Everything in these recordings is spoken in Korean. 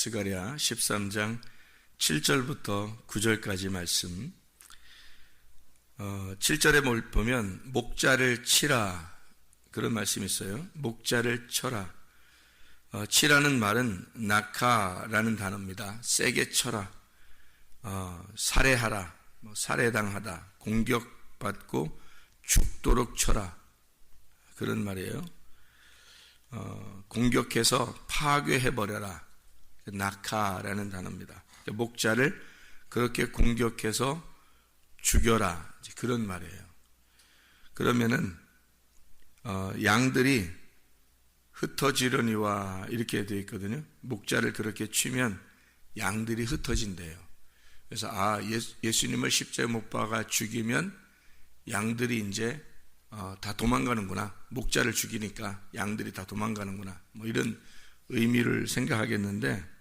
스가랴 13장 7절부터 9절까지 말씀. 7절에 보면 목자를 치라 그런 말씀이 있어요. 목자를 쳐라. 치라는 말은 낙하라는 단어입니다. 세게 쳐라, 살해하라, 살해당하다, 공격받고 죽도록 쳐라 그런 말이에요. 공격해서 파괴해버려라, 낙하라는 단어입니다. 목자를 그렇게 공격해서 죽여라 그런 말이에요. 그러면은 양들이 흩어지려니와 이렇게 되어 있거든요. 목자를 그렇게 치면 양들이 흩어진대요. 그래서 예수님을 십자가에 못 박아 죽이면 양들이 이제 다 도망가는구나. 목자를 죽이니까 양들이 다 도망가는구나. 뭐 이런 의미를 생각하겠는데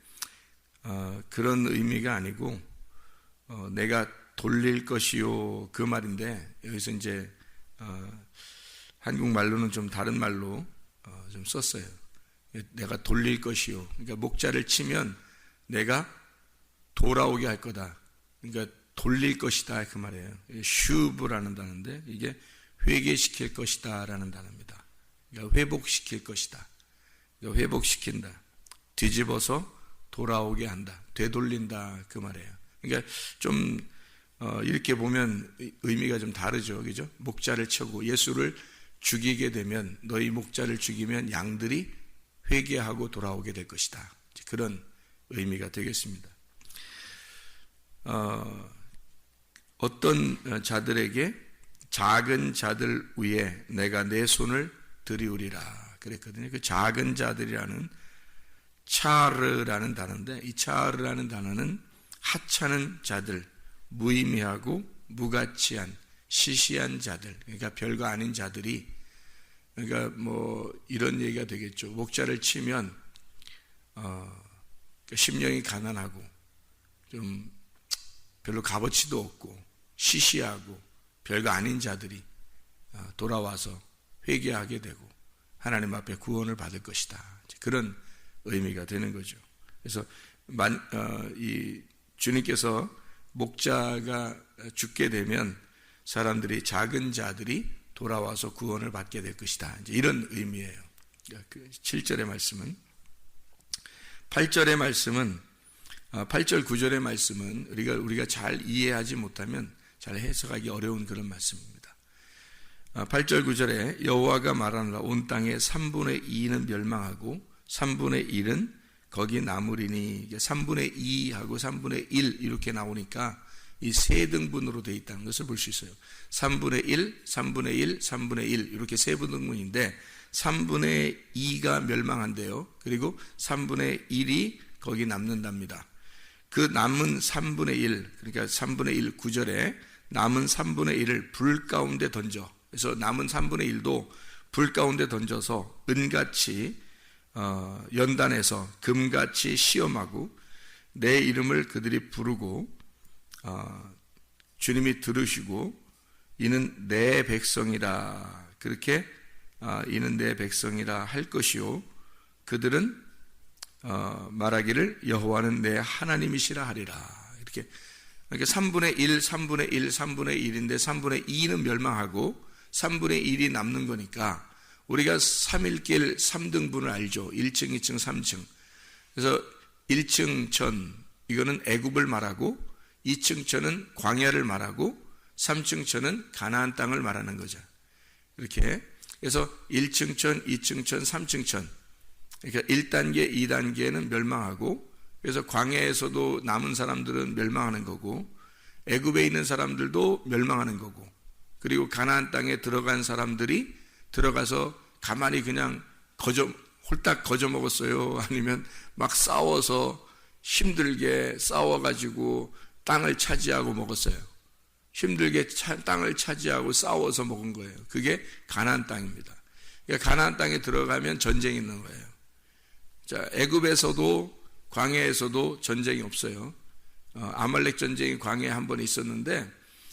그런 의미가 아니고 내가 돌릴 것이요 그 말인데, 여기서 이제 한국말로는 좀 다른 말로 좀 썼어요. 내가 돌릴 것이요. 그러니까 목자를 치면 내가 돌아오게 할 거다. 그러니까 돌릴 것이다 그 말이에요. 슈브라는 단어인데 이게 회개시킬 것이다 라는 단어입니다. 그러니까 회복시킬 것이다. 그러니까 회복시킨다. 뒤집어서 돌아오게 한다. 되돌린다 그 말이에요. 그러니까 좀 이렇게 보면 의미가 좀 다르죠. 그죠? 목자를 쳐고 예수를 죽이게 되면, 너희 목자를 죽이면 양들이 회개하고 돌아오게 될 것이다. 그런 의미가 되겠습니다. 어떤 자들에게 작은 자들 위에 내가 내 손을 들이우리라 그랬거든요. 그 작은 자들이라는 차르라는 단어인데, 이 차르라는 단어는 하찮은 자들, 무의미하고 무가치한 시시한 자들, 그러니까 별거 아닌 자들이, 그러니까 뭐 이런 얘기가 되겠죠. 목자를 치면 심령이 가난하고 좀 별로 값어치도 없고 시시하고 별거 아닌 자들이 돌아와서 회개하게 되고 하나님 앞에 구원을 받을 것이다. 그런 의미가 되는 거죠. 그래서 이 주님께서 목자가 죽게 되면 사람들이, 작은 자들이 돌아와서 구원을 받게 될 것이다. 이제 이런 의미예요. 7절의 말씀은. 8절의 말씀은 8절 9절의 말씀은 우리가 잘 이해하지 못하면 잘 해석하기 어려운 그런 말씀입니다. 8절 9절에 여호와가 말하노라 온 땅의 3분의 2는 멸망하고 3분의 1은 거기 남으리니, 3분의 2하고 3분의 1 이렇게 나오니까 이 세 등분으로 되어 있다는 것을 볼 수 있어요. 3분의 1, 3분의 1, 3분의 1 이렇게 세 등분인데 3분의 2가 멸망한대요. 그리고 3분의 1이 거기 남는답니다. 그 남은 3분의 1, 그러니까 3분의 1 9절에 남은 3분의 1을 불 가운데 던져, 그래서 남은 3분의 1도 불 가운데 던져서 은같이 연단해서 금같이 시험하고 내 이름을 그들이 부르고 주님이 들으시고 이는 내 백성이라, 그렇게 이는 내 백성이라 할 것이요 그들은 말하기를 여호와는 내 하나님이시라 하리라. 이렇게, 그러니까 3분의 1, 3분의 1, 3분의 1인데 3분의 2는 멸망하고 3분의 1이 남는 거니까 우리가 3일길 3등분을 알죠. 1층, 2층, 3층. 그래서 1층 천, 이거는 애굽을 말하고 2층 천은 광야를 말하고 3층 천은 가나안 땅을 말하는 거죠. 이렇게. 그래서 1층 천, 2층 천, 3층 천. 그러니까 1단계, 2단계는 멸망하고, 그래서 광야에서도 남은 사람들은 멸망하는 거고, 애굽에 있는 사람들도 멸망하는 거고, 그리고 가나안 땅에 들어간 사람들이 들어가서 가만히 그냥 홀딱 거저 먹었어요? 아니면 막 싸워서 힘들게 싸워가지고 땅을 차지하고 먹었어요? 힘들게 땅을 차지하고 싸워서 먹은 거예요. 그게 가나안 땅입니다. 그러니까 가나안 땅에 들어가면 전쟁이 있는 거예요. 자, 애굽에서도 광야에서도 전쟁이 없어요. 아말렉 전쟁이 광야에 한 번 있었는데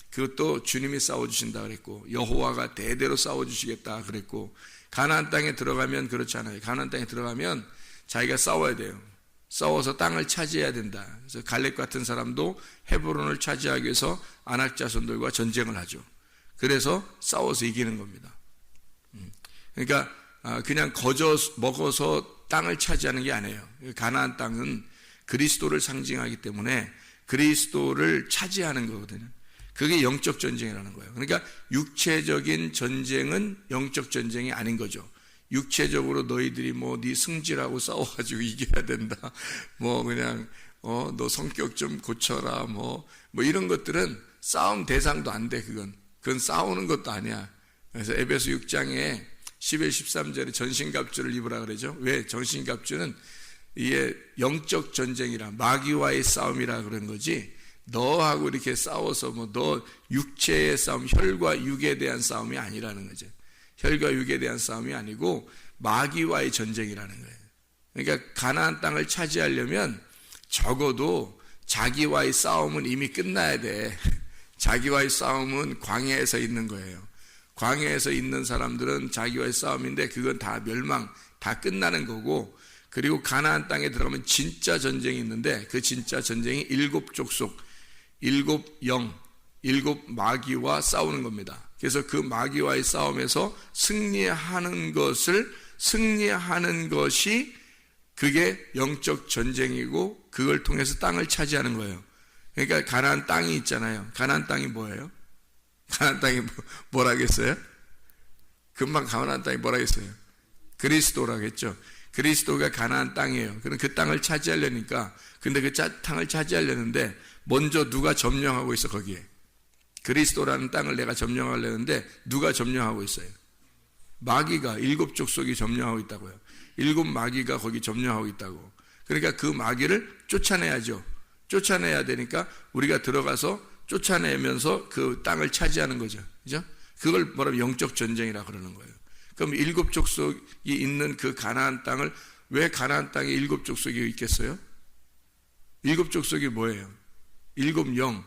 그것도 주님이 싸워주신다 그랬고, 여호와가 대대로 싸워주시겠다 그랬고, 가나안 땅에 들어가면 그렇지 않아요. 가나안 땅에 들어가면 자기가 싸워야 돼요. 싸워서 땅을 차지해야 된다. 그래서 갈렙 같은 사람도 헤브론을 차지하기 위해서 아낙 자손들과 전쟁을 하죠. 그래서 싸워서 이기는 겁니다. 그러니까 그냥 거저 먹어서 땅을 차지하는 게 아니에요. 가나안 땅은 그리스도를 상징하기 때문에 그리스도를 차지하는 거거든요. 그게 영적 전쟁이라는 거예요. 그러니까 육체적인 전쟁은 영적 전쟁이 아닌 거죠. 육체적으로 너희들이 뭐 네 승질하고 싸워가지고 이겨야 된다. 뭐 그냥 너 성격 좀 고쳐라. 뭐 이런 것들은 싸움 대상도 안 돼. 그건 싸우는 것도 아니야. 그래서 에베소 6장에 11, 13절에 전신갑주를 입으라 그러죠. 왜? 전신갑주는 이게 영적 전쟁이라 마귀와의 싸움이라 그런 거지. 너하고 이렇게 싸워서 너 육체의 싸움, 혈과 육에 대한 싸움이 아니라는 거죠. 혈과 육에 대한 싸움이 아니고 마귀와의 전쟁이라는 거예요. 그러니까 가나안 땅을 차지하려면 적어도 자기와의 싸움은 이미 끝나야 돼. 자기와의 싸움은 광야에서 있는 거예요. 광야에서 있는 사람들은 자기와의 싸움인데 그건 다 멸망, 다 끝나는 거고, 그리고 가나안 땅에 들어가면 진짜 전쟁이 있는데 그 진짜 전쟁이 7 족속, 7 영, 7 마귀와 싸우는 겁니다. 그래서 그 마귀와의 싸움에서 승리하는 것이 그게 영적 전쟁이고 그걸 통해서 땅을 차지하는 거예요. 그러니까 가나안 땅이 있잖아요. 가나안 땅이 뭐예요? 가나안 땅이 뭐라겠어요? 금방 가나안 땅이 뭐라겠어요? 그리스도라겠죠. 그리스도가 가나안 땅이에요. 그럼 그 땅을 차지하려니까, 근데 그 땅을 차지하려는데 먼저 누가 점령하고 있어? 거기에 그리스도라는 땅을 내가 점령하려는데 누가 점령하고 있어요? 마귀가 7 족속이 점령하고 있다고요. 7 마귀가 거기 점령하고 있다고. 그러니까 그 마귀를 쫓아내야죠. 쫓아내야 되니까 우리가 들어가서 쫓아내면서 그 땅을 차지하는 거죠. 그죠? 그걸 뭐라면 영적 전쟁이라 그러는 거예요. 그럼 7 족속이 있는 그 가나안 땅을, 왜 가나안 땅에 7 족속이 있겠어요? 7 족속이 뭐예요? 7 영,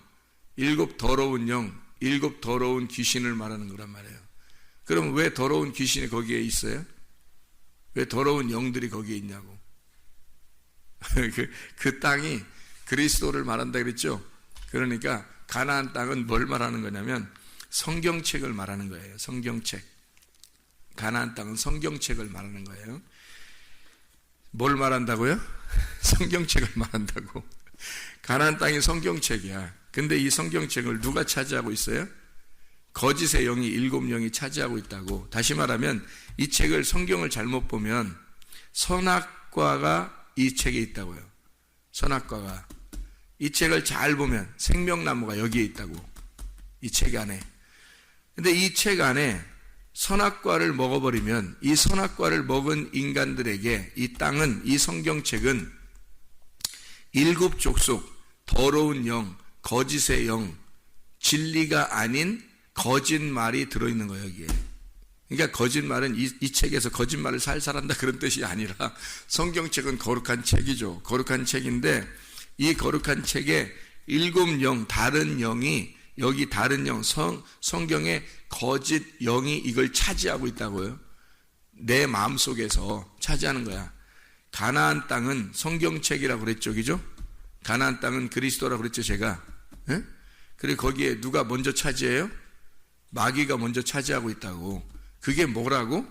7 더러운 영, 7 더러운 귀신을 말하는 거란 말이에요. 그럼 왜 더러운 귀신이 거기에 있어요? 왜 더러운 영들이 거기에 있냐고. 그 땅이 그리스도를 말한다 그랬죠? 그러니까 가나안 땅은 뭘 말하는 거냐면 성경책을 말하는 거예요. 성경책. 가나안 땅은 성경책을 말하는 거예요. 뭘 말한다고요? 성경책을 말한다고. 가나안 땅이 성경책이야. 근데 이 성경책을 누가 차지하고 있어요? 거짓의 영이 7 영이 차지하고 있다고. 다시 말하면 이 책을, 성경을 잘못 보면 선악과가 이 책에 있다고요. 선악과가. 이 책을 잘 보면 생명나무가 여기에 있다고. 이 책 안에. 근데 이 책 안에 선악과를 먹어버리면, 이 선악과를 먹은 인간들에게 이 땅은, 이 성경책은 7 족속, 더러운 영, 거짓의 영, 진리가 아닌 거짓말이 들어있는 거예요, 여기에. 그러니까 거짓말은 이 책에서 거짓말을 살살 한다 그런 뜻이 아니라, 성경책은 거룩한 책이죠. 거룩한 책인데 이 거룩한 책에 7 영, 다른 영이, 여기 다른 영, 성경에 거짓 영이 이걸 차지하고 있다고요. 내 마음속에서 차지하는 거야. 가나안 땅은 성경책이라고 그랬죠, 그죠? 가나안 땅은 그리스도라고 그랬죠, 제가. 예? 그리고 거기에 누가 먼저 차지해요? 마귀가 먼저 차지하고 있다고. 그게 뭐라고?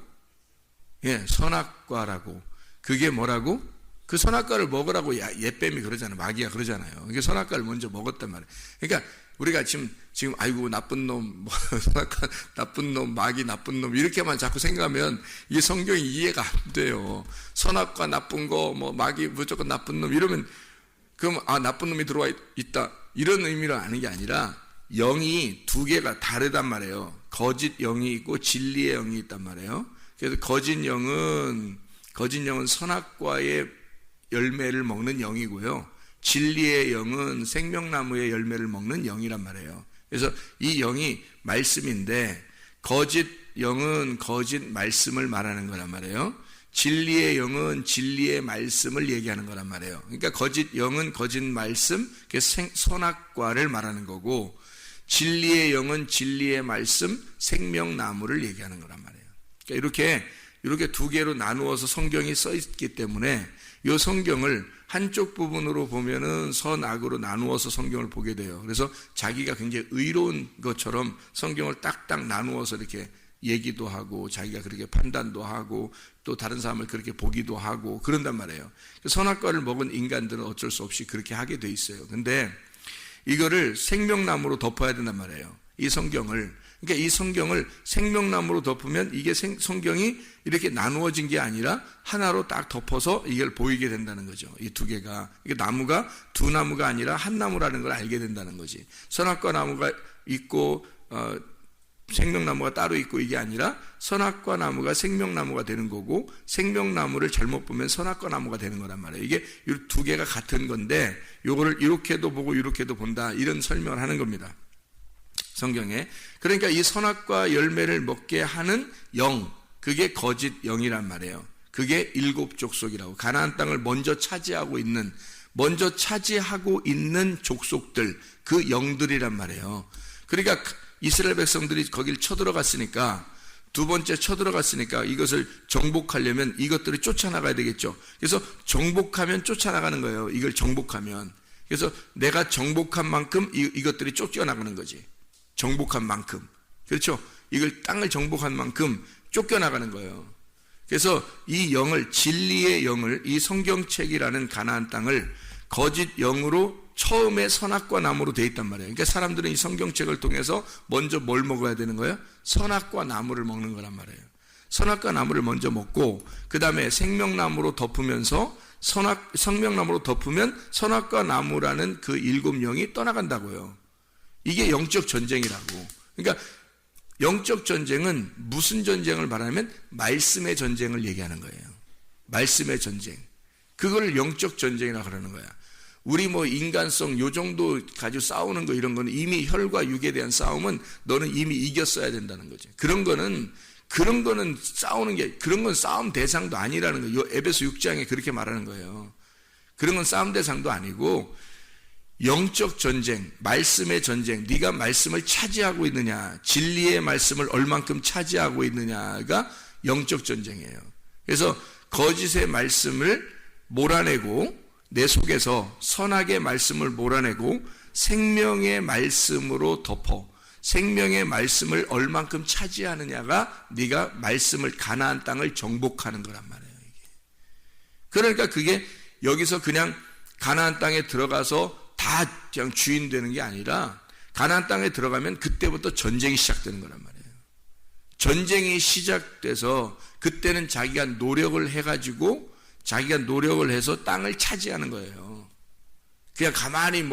예, 선악과라고. 그게 뭐라고? 그 선악과를 먹으라고 옛뱀이 그러잖아요. 마귀가 그러잖아요. 이게 선악과를 먼저 먹었단 말이에요. 그러니까 우리가 지금 아이고 나쁜 놈, 선악과 나쁜 놈, 마귀 나쁜 놈 이렇게만 자꾸 생각하면 이게 성경이 이해가 안 돼요. 선악과 나쁜 거, 마귀 무조건 나쁜 놈 이러면 그럼 나쁜 놈이 들어와 있다 이런 의미로 아는 게 아니라 영이 2개가 다르단 말이에요. 거짓 영이 있고 진리의 영이 있단 말이에요. 그래서 거짓 영은 선악과의 열매를 먹는 영이고요. 진리의 영은 생명나무의 열매를 먹는 영이란 말이에요. 그래서 이 영이 말씀인데 거짓 영은 거짓 말씀을 말하는 거란 말이에요. 진리의 영은 진리의 말씀을 얘기하는 거란 말이에요. 그러니까 거짓 영은 거짓 말씀, 선악과를 말하는 거고, 진리의 영은 진리의 말씀, 생명나무를 얘기하는 거란 말이에요. 그러니까 이렇게 이렇게 두 개로 나누어서 성경이 써 있기 때문에 이 성경을 한쪽 부분으로 보면은 선악으로 나누어서 성경을 보게 돼요. 그래서 자기가 굉장히 의로운 것처럼 성경을 딱딱 나누어서 이렇게 얘기도 하고 자기가 그렇게 판단도 하고 또 다른 사람을 그렇게 보기도 하고 그런단 말이에요. 선악과를 먹은 인간들은 어쩔 수 없이 그렇게 하게 돼 있어요. 근데 이거를 생명나무로 덮어야 된단 말이에요. 이 성경을. 그러니까 이 성경을 생명나무로 덮으면 이게 성경이 이렇게 나누어진 게 아니라 하나로 딱 덮어서 이걸 보이게 된다는 거죠. 이 두 개가. 이게 나무가 두 나무가 아니라 한 나무라는 걸 알게 된다는 거지. 선악과 나무가 있고 생명나무가 따로 있고 이게 아니라 선악과 나무가 생명나무가 되는 거고 생명나무를 잘못 보면 선악과 나무가 되는 거란 말이에요. 이게 이 두 개가 같은 건데 요거를 이렇게도 보고 이렇게도 본다 이런 설명을 하는 겁니다. 성경에. 그러니까 이 선악과 열매를 먹게 하는 영, 그게 거짓 영이란 말이에요. 그게 일곱 족속이라고. 가나안 땅을 먼저 차지하고 있는 족속들, 그 영들이란 말이에요. 그러니까 이스라엘 백성들이 거길 쳐들어갔으니까 두 번째 쳐들어갔으니까 이것을 정복하려면 이것들을 쫓아나가야 되겠죠. 그래서 정복하면 쫓아나가는 거예요. 이걸 정복하면. 그래서 내가 정복한 만큼 이것들이 쫓겨나가는 거지. 정복한 만큼. 그렇죠? 이걸 땅을 정복한 만큼 쫓겨나가는 거예요. 그래서 이 영을, 진리의 영을, 이 성경책이라는 가나안 땅을 거짓 영으로 처음에 선악과 나무로 되어 있단 말이에요. 그러니까 사람들은 이 성경책을 통해서 먼저 뭘 먹어야 되는 거예요? 선악과 나무를 먹는 거란 말이에요. 선악과 나무를 먼저 먹고 그 다음에 생명나무로 덮으면서 생명나무로 덮으면 선악과 나무라는 그 일곱 영이 떠나간다고요. 이게 영적 전쟁이라고. 그러니까 영적 전쟁은 무슨 전쟁을 말하면 말씀의 전쟁을 얘기하는 거예요. 말씀의 전쟁. 그걸 영적 전쟁이라고 그러는 거야. 우리 인간성 요 정도 가지고 싸우는 거 이런 거는 이미 혈과 육에 대한 싸움은 너는 이미 이겼어야 된다는 거죠. 그런 거는 싸우는 게, 그런 건 싸움 대상도 아니라는 거예요. 에베소 6장에 그렇게 말하는 거예요. 그런 건 싸움 대상도 아니고 영적 전쟁, 말씀의 전쟁, 네가 말씀을 차지하고 있느냐, 진리의 말씀을 얼만큼 차지하고 있느냐가 영적 전쟁이에요. 그래서 거짓의 말씀을 몰아내고 내 속에서 선악의 말씀을 몰아내고 생명의 말씀으로 덮어 생명의 말씀을 얼만큼 차지하느냐가 네가 말씀을 가나안 땅을 정복하는 거란 말이에요. 이게. 그러니까 그게 여기서 그냥 가나안 땅에 들어가서 다 그냥 주인 되는 게 아니라 가나안 땅에 들어가면 그때부터 전쟁이 시작되는 거란 말이에요. 전쟁이 시작돼서 그때는 자기가 노력을 해가지고 자기가 노력을 해서 땅을 차지하는 거예요. 그냥 가만히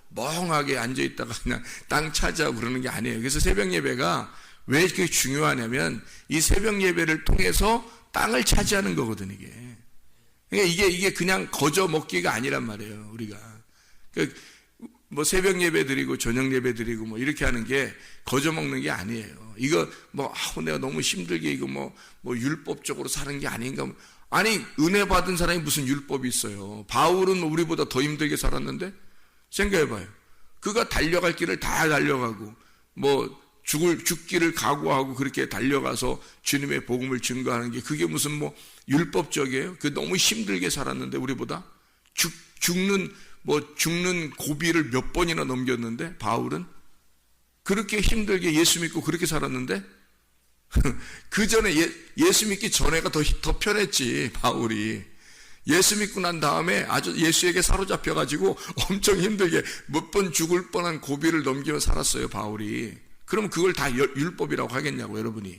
멍하게 앉아있다가 그냥 땅 차지하고 그러는 게 아니에요. 그래서 새벽 예배가 왜 이렇게 중요하냐면 이 새벽 예배를 통해서 땅을 차지하는 거거든, 이게. 그러니까 이게 그냥 거저 먹기가 아니란 말이에요, 우리가. 새벽 예배 드리고 저녁 예배 드리고 이렇게 하는 게 거저 먹는 게 아니에요. 이거 내가 너무 힘들게 이거 율법적으로 사는 게 아닌가. 아니, 은혜 받은 사람이 무슨 율법이 있어요. 바울은 우리보다 더 힘들게 살았는데 생각해봐요. 그가 달려갈 길을 다 달려가고 죽기를 각오하고 그렇게 달려가서 주님의 복음을 증거하는 게 그게 무슨 율법적이에요? 그 너무 힘들게 살았는데 우리보다 죽는 고비를 몇 번이나 넘겼는데 바울은 그렇게 힘들게 예수 믿고 그렇게 살았는데 그 전에 예수 믿기 전에가 더 편했지. 바울이 예수 믿고 난 다음에 아주 예수에게 사로잡혀가지고 엄청 힘들게 몇 번 죽을 뻔한 고비를 넘기며 살았어요, 바울이. 그러면 그걸 다 율법이라고 하겠냐고, 여러분이.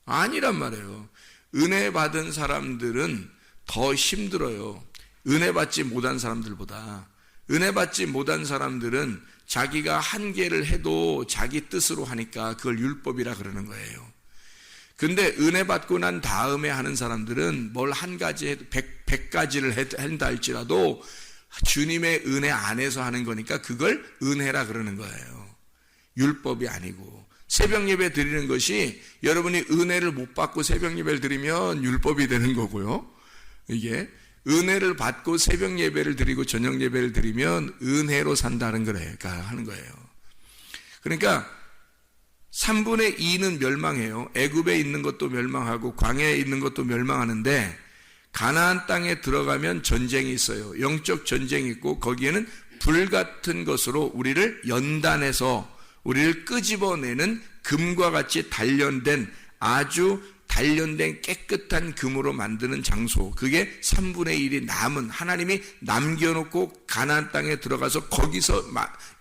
아니란 말이에요. 은혜 받은 사람들은 더 힘들어요. 은혜 받지 못한 사람들보다. 은혜 받지 못한 사람들은 자기가 한계를 해도 자기 뜻으로 하니까 그걸 율법이라 그러는 거예요. 근데 은혜 받고 난 다음에 하는 사람들은 뭘 한 가지 해도 100가지를 한다 할지라도 주님의 은혜 안에서 하는 거니까 그걸 은혜라 그러는 거예요. 율법이 아니고. 새벽 예배 드리는 것이 여러분이 은혜를 못 받고 새벽 예배를 드리면 율법이 되는 거고요. 이게 은혜를 받고 새벽 예배를 드리고 저녁 예배를 드리면 은혜로 산다는 거래요. 하는 거예요. 그러니까 3분의 2는 멸망해요. 애굽에 있는 것도 멸망하고 광야에 있는 것도 멸망하는데 가나안 땅에 들어가면 전쟁이 있어요. 영적 전쟁이 있고 거기에는 불같은 것으로 우리를 연단해서 우리를 끄집어내는 금과 같이 단련된 아주 단련된 깨끗한 금으로 만드는 장소, 그게 3분의 1이 남은, 하나님이 남겨놓고 가나안 땅에 들어가서 거기서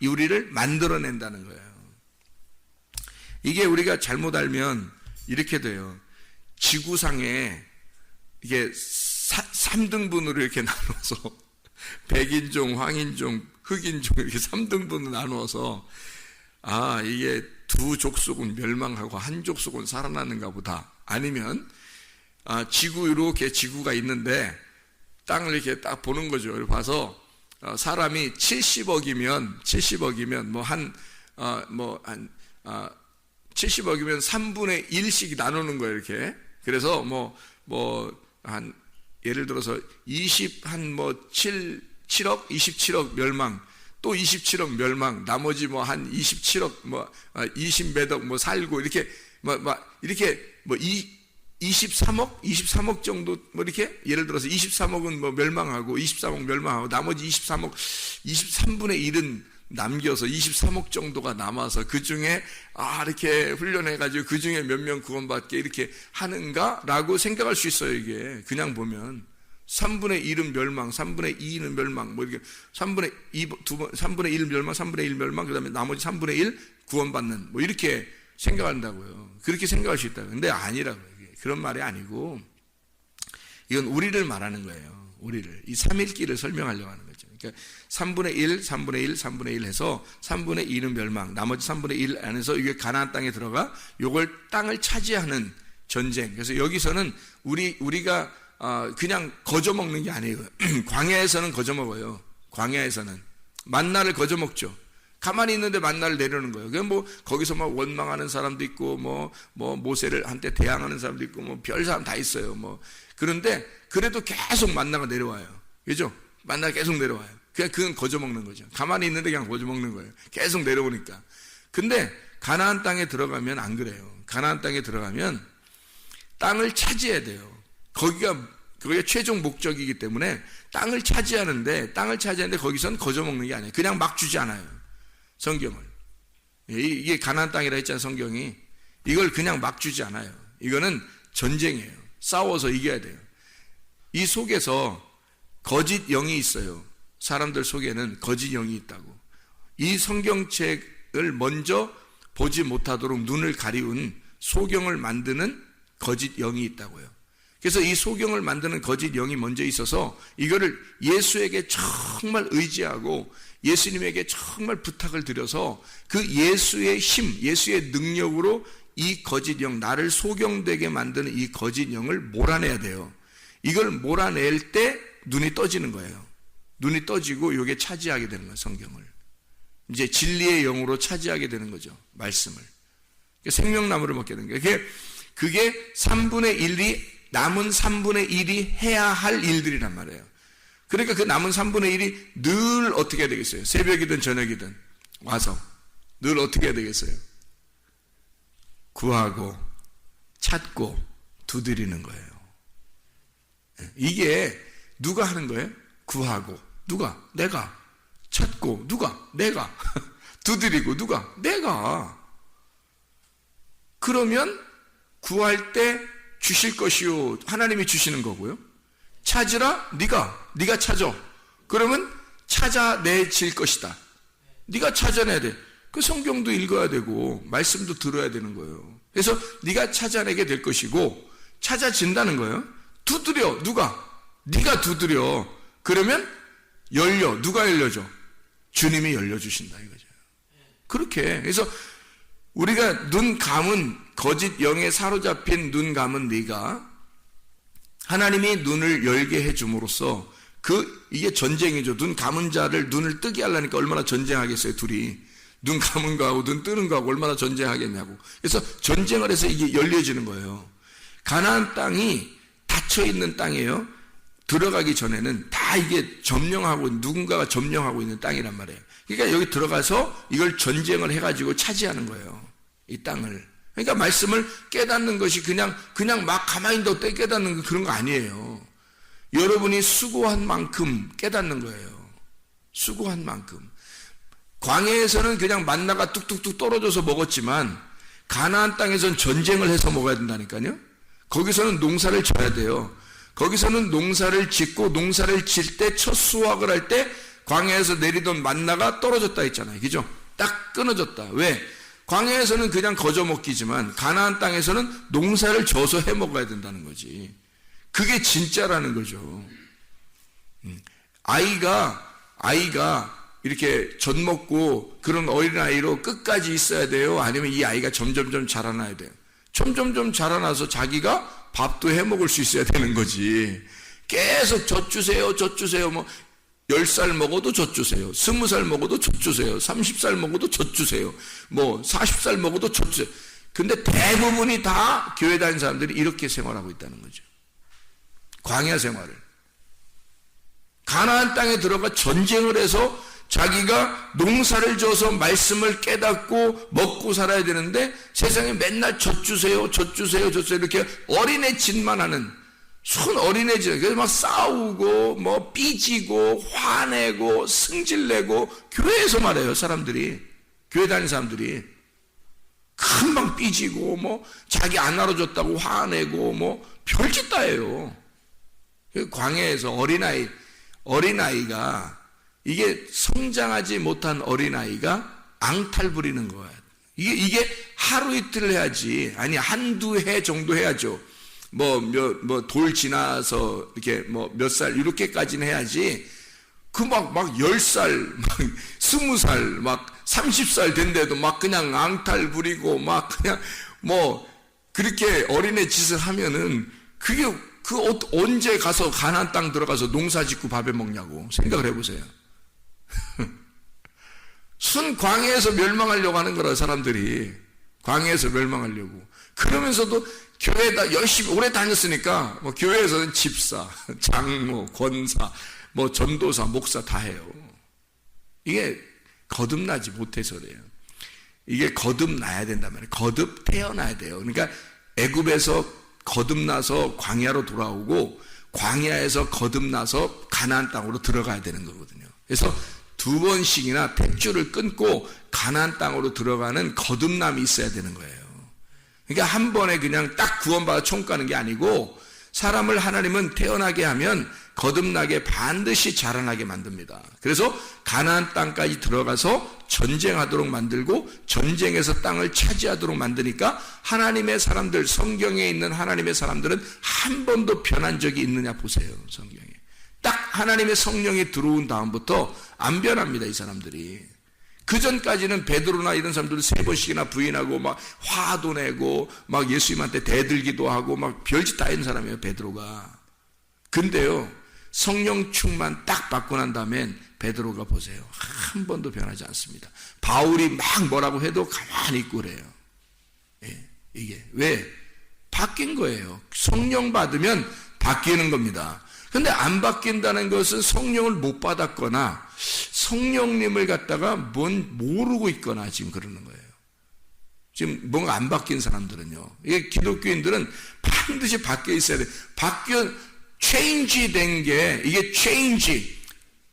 우리를 만들어낸다는 거예요. 이게 우리가 잘못 알면 이렇게 돼요. 지구상에 이게 3등분으로 이렇게 나눠서 백인종, 황인종, 흑인종 이렇게 3등분으로 나누어서 이게 두 족속은 멸망하고 한 족속은 살아나는가 보다. 아니면 지구 이렇게 지구가 있는데 땅을 이렇게 딱 보는 거죠. 이렇게 봐서 사람이 70억이면 뭐 한 70억이면 3분의 1씩 나누는 거예요. 이렇게. 그래서 한 예를 들어서 7억, 27억 멸망, 또 27억 멸망, 나머지 한 27억, 20몇억 살고, 이렇게, 23억 정도, 이렇게, 예를 들어서 23억은 멸망하고, 23억 멸망하고, 나머지 23분의 1은 남겨서 23억 정도가 남아서 그 중에, 이렇게 훈련해가지고 그 중에 몇 명 구원받게 이렇게 하는가라고 생각할 수 있어요, 이게. 그냥 보면. 3분의 1은 멸망, 3분의 2는 멸망, 이렇게 3분의 1 멸망, 3분의 1 멸망, 그 다음에 나머지 3분의 1 구원받는, 이렇게 생각한다고요. 그렇게 생각할 수 있다고요. 근데 아니라고요. 그런 말이 아니고, 이건 우리를 말하는 거예요. 우리를. 이 3일기를 설명하려고 하는 거죠. 그러니까 3분의 1, 3분의 1, 3분의 1 해서 3분의 2는 멸망, 나머지 3분의 1 안에서 이게 가나안 땅에 들어가 요걸 땅을 차지하는 전쟁. 그래서 여기서는 우리가 그냥 거저 먹는 게 아니에요. 광야에서는 거저 먹어요. 광야에서는 만나를 거저 먹죠. 가만히 있는데 만나를 내려는 거예요. 그냥 거기서 원망하는 사람도 있고, 모세를 한때 대항하는 사람도 있고, 별 사람 다 있어요. 그런데 그래도 계속 만나가 내려와요. 그죠? 만나가 계속 내려와요. 그건 거저 먹는 거죠. 가만히 있는데 그냥 거저 먹는 거예요. 계속 내려오니까. 근데 가나안 땅에 들어가면 안 그래요. 가나안 땅에 들어가면 땅을 차지해야 돼요. 거기가 최종 목적이기 때문에 땅을 차지하는데 거기선 거저 먹는 게 아니에요. 그냥 막 주지 않아요. 성경을. 이게 가나안 땅이라 했잖아요. 성경이. 이걸 그냥 막 주지 않아요. 이거는 전쟁이에요. 싸워서 이겨야 돼요. 이 속에서 거짓 영이 있어요. 사람들 속에는 거짓 영이 있다고. 이 성경책을 먼저 보지 못하도록 눈을 가리운 소경을 만드는 거짓 영이 있다고요. 그래서 이 소경을 만드는 거짓 영이 먼저 있어서 이거를 예수에게 정말 의지하고 예수님에게 정말 부탁을 드려서 그 예수의 힘, 예수의 능력으로 이 거짓 영, 나를 소경되게 만드는 이 거짓 영을 몰아내야 돼요. 이걸 몰아낼 때 눈이 떠지는 거예요. 눈이 떠지고 이게 차지하게 되는 거예요. 성경을. 이제 진리의 영으로 차지하게 되는 거죠. 말씀을. 생명나무를 먹게 되는 거예요. 그게 3분의 1이 남은 3분의 1이 해야 할 일들이란 말이에요. 그러니까 그 남은 3분의 1이 늘 어떻게 해야 되겠어요? 새벽이든 저녁이든 와서 늘 어떻게 해야 되겠어요? 구하고 찾고 두드리는 거예요. 이게 누가 하는 거예요? 구하고 누가? 내가. 찾고 누가? 내가. 두드리고 누가? 내가. 그러면 구할 때 주실 것이요, 하나님이 주시는 거고요. 찾으라, 네가 찾아. 그러면 찾아내질 것이다. 네가 찾아내야 돼. 그 성경도 읽어야 되고 말씀도 들어야 되는 거예요. 그래서 네가 찾아내게 될 것이고 찾아진다는 거예요. 두드려. 누가? 네가 두드려. 그러면 열려. 누가 열려줘? 주님이 열려주신다 이거죠. 그렇게. 그래서 우리가 눈 감은, 거짓 영에 사로잡힌 눈 감은 네가 하나님이 눈을 열게 해줌으로써 이게 전쟁이죠. 눈 감은 자를 눈을 뜨게 하려니까 얼마나 전쟁하겠어요, 둘이. 눈 감은 거하고 눈 뜨는 거하고 얼마나 전쟁하겠냐고. 그래서 전쟁을 해서 이게 열려지는 거예요. 가나안 땅이 닫혀있는 땅이에요. 들어가기 전에는 다 이게 점령하고, 누군가가 점령하고 있는 땅이란 말이에요. 그러니까 여기 들어가서 이걸 전쟁을 해가지고 차지하는 거예요. 이 땅을. 그러니까 말씀을 깨닫는 것이 그냥 막 가만히 둬 깨닫는 그런 거 아니에요. 여러분이 수고한 만큼 깨닫는 거예요. 수고한 만큼. 광야에서는 그냥 만나가 뚝뚝뚝 떨어져서 먹었지만 가나안 땅에서는 전쟁을 해서 먹어야 된다니까요. 거기서는 농사를 져야 돼요. 거기서는 농사를 짓고 농사를 질 때 첫 수확을 할 때 광야에서 내리던 만나가 떨어졌다 했잖아요. 그죠? 딱 끊어졌다. 왜? 광야에서는 그냥 거저 먹기지만 가나안 땅에서는 농사를 져서 해 먹어야 된다는 거지. 그게 진짜라는 거죠. 아이가 이렇게 젖 먹고 그런 어린아이로 끝까지 있어야 돼요? 아니면 이 아이가 점점점 자라나야 돼요? 점점점 자라나서 자기가 밥도 해 먹을 수 있어야 되는 거지. 계속 젖 주세요, 젖 주세요. 뭐 10살 먹어도 젖 주세요. 20살 먹어도 젖 주세요. 30살 먹어도 젖 주세요. 뭐 40살 먹어도 젖 주세요. 근데 대부분이 다 교회 다니는 사람들이 이렇게 생활하고 있다는 거죠. 광야 생활을. 가나안 땅에 들어가 전쟁을 해서 자기가 농사를 져서 말씀을 깨닫고 먹고 살아야 되는데 세상에 맨날 젖 주세요, 젖 주세요, 젖 주세요 이렇게 어린애 짓만 하는 손 어린애 짓. 그래서 막 싸우고 뭐 삐지고 화내고 승질내고 교회에서 말해요. 사람들이 교회 다니는 사람들이 금방 삐지고 뭐 자기 안 알아줬다고 화내고 뭐 별짓 다 해요. 광야에서 어린아이가 이게 성장하지 못한 어린아이가 앙탈 부리는 거야. 이게 하루 이틀 해야지. 아니, 한두 해 정도 해야죠. 돌 지나서 이렇게 몇 살, 이렇게까지는 해야지. 막 10살, 막 20살, 막 30살 된데도 막 그냥 앙탈 부리고 막 그냥 그렇게 어린애 짓을 하면은 언제 가서 가나안 땅 들어가서 농사 짓고 밥에 먹냐고 생각을 해보세요. 순 광야에서 멸망하려고 하는 거라 사람들이. 광야에서 멸망하려고. 그러면서도 교회에다 열심히 오래 다녔으니까 교회에서는 집사, 장로, 권사, 전도사, 목사 다 해요. 이게 거듭나지 못해서 그래요. 이게 거듭나야 된단 말이에요. 거듭 태어나야 돼요. 그러니까 애굽에서 거듭나서 광야로 돌아오고 광야에서 거듭나서 가나안 땅으로 들어가야 되는 거거든요. 그래서 2번씩이나 탯줄을 끊고 가나안 땅으로 들어가는 거듭남이 있어야 되는 거예요. 그러니까 한 번에 그냥 딱 구원받아 총 가는 게 아니고 사람을 하나님은 태어나게 하면 거듭나게 반드시 자라나게 만듭니다. 그래서 가나안 땅까지 들어가서 전쟁하도록 만들고 전쟁에서 땅을 차지하도록 만드니까 하나님의 사람들, 성경에 있는 하나님의 사람들은 한 번도 변한 적이 있느냐 보세요. 성경에. 딱 하나님의 성령이 들어온 다음부터 안 변합니다. 이 사람들이. 그 전까지는 베드로나 이런 사람들은 3번씩이나 부인하고 막 화도 내고 막 예수님한테 대들기도 하고 막 별짓 다 했는 사람이에요. 베드로가. 근데요, 성령 충만 딱 받고 난 다음엔 베드로가 보세요. 한 번도 변하지 않습니다. 바울이 막 뭐라고 해도 가만히 있고 그래요. 예, 이게 왜? 바뀐 거예요. 성령 받으면 바뀌는 겁니다. 근데 안 바뀐다는 것은 성령을 못 받았거나 성령님을 갖다가 모르고 있거나 지금 그러는 거예요. 지금 뭔가 안 바뀐 사람들은요. 이게 기독교인들은 반드시 바뀌어 있어야 돼. 체인지 된 게, 이게 체인지,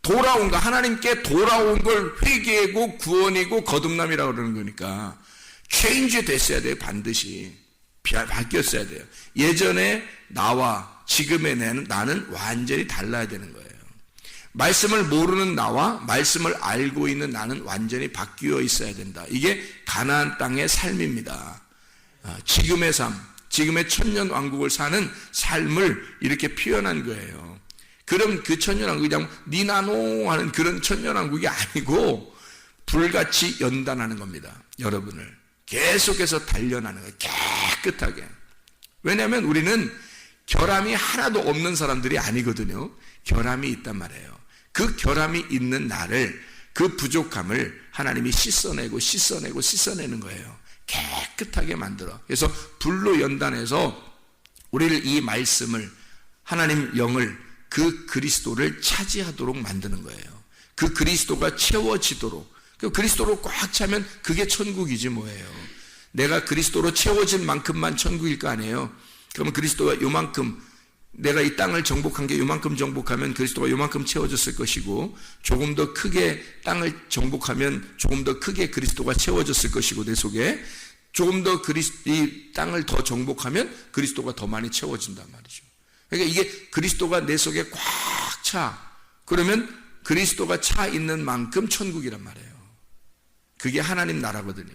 돌아온 거, 하나님께 돌아온 걸 회개고 구원이고 거듭남이라고 그러는 거니까 체인지 됐어야 돼요. 반드시 바뀌었어야 돼요. 예전에 나와 지금의 나는 완전히 달라야 되는 거예요. 말씀을 모르는 나와 말씀을 알고 있는 나는 완전히 바뀌어 있어야 된다. 이게 가나안 땅의 삶입니다. 지금의 삶, 지금의 천년 왕국을 사는 삶을 이렇게 표현한 거예요. 그럼 그 천년 왕국이 그냥 니나노 하는 그런 천년 왕국이 아니고 불같이 연단하는 겁니다. 여러분을 계속해서 단련하는 거예요. 깨끗하게. 왜냐하면 우리는 결함이 하나도 없는 사람들이 아니거든요. 결함이 있단 말이에요. 그 결함이 있는 나를, 그 부족함을 하나님이 씻어내는 거예요. 깨끗하게 만들어. 그래서 불로 연단해서 우리를 이 말씀을, 하나님 영을, 그 그리스도를 차지하도록 만드는 거예요. 그 그리스도가 채워지도록. 그 그리스도로 꽉 차면 그게 천국이지 뭐예요. 내가 그리스도로 채워진 만큼만 천국일 거 아니에요. 그러면 그리스도가 요만큼, 내가 이 땅을 정복한 게 요만큼 정복하면 그리스도가 요만큼 채워졌을 것이고, 조금 더 크게 땅을 정복하면 조금 더 크게 그리스도가 채워졌을 것이고, 내 속에 조금 더 이 땅을 더 정복하면 그리스도가 더 많이 채워진단 말이죠. 그러니까 이게 그리스도가 내 속에 꽉 차. 그러면 그리스도가 차 있는 만큼 천국이란 말이에요. 그게 하나님 나라거든요.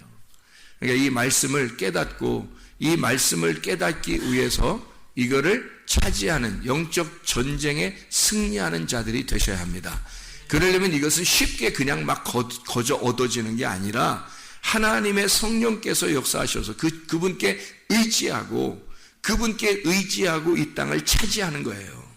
그러니까 이 말씀을 깨닫고, 이 말씀을 깨닫기 위해서 이거를 차지하는 영적 전쟁에 승리하는 자들이 되셔야 합니다. 그러려면 이것은 쉽게 그냥 막 거저 얻어지는 게 아니라 하나님의 성령께서 역사하셔서 그분께 의지하고 이 땅을 차지하는 거예요.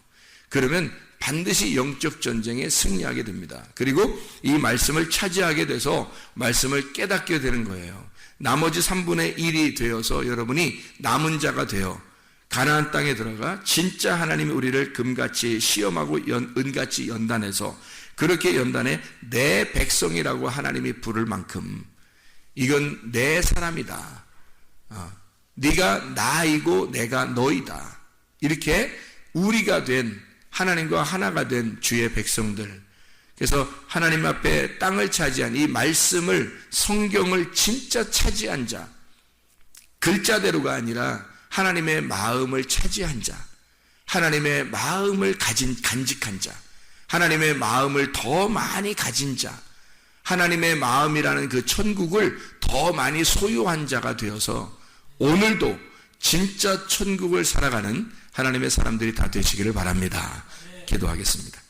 그러면 반드시 영적 전쟁에 승리하게 됩니다. 그리고 이 말씀을 차지하게 돼서 말씀을 깨닫게 되는 거예요. 나머지 3분의 1이 되어서 여러분이 남은 자가 되어 가나안 땅에 들어가 진짜 하나님이 우리를 금같이 시험하고 은같이 연단해서, 그렇게 연단해 내 백성이라고 하나님이 부를 만큼 이건 내 사람이다. 네가 나이고 내가 너이다. 이렇게 우리가 된, 하나님과 하나가 된 주의 백성들. 그래서 하나님 앞에 땅을 차지한 이 말씀을, 성경을 진짜 차지한 자, 글자대로가 아니라 하나님의 마음을 차지한 자, 하나님의 마음을 간직한 자, 하나님의 마음을 더 많이 가진 자, 하나님의 마음이라는 그 천국을 더 많이 소유한 자가 되어서 오늘도 진짜 천국을 살아가는 하나님의 사람들이 다 되시기를 바랍니다. 기도하겠습니다.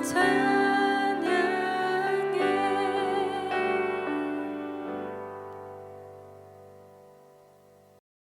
참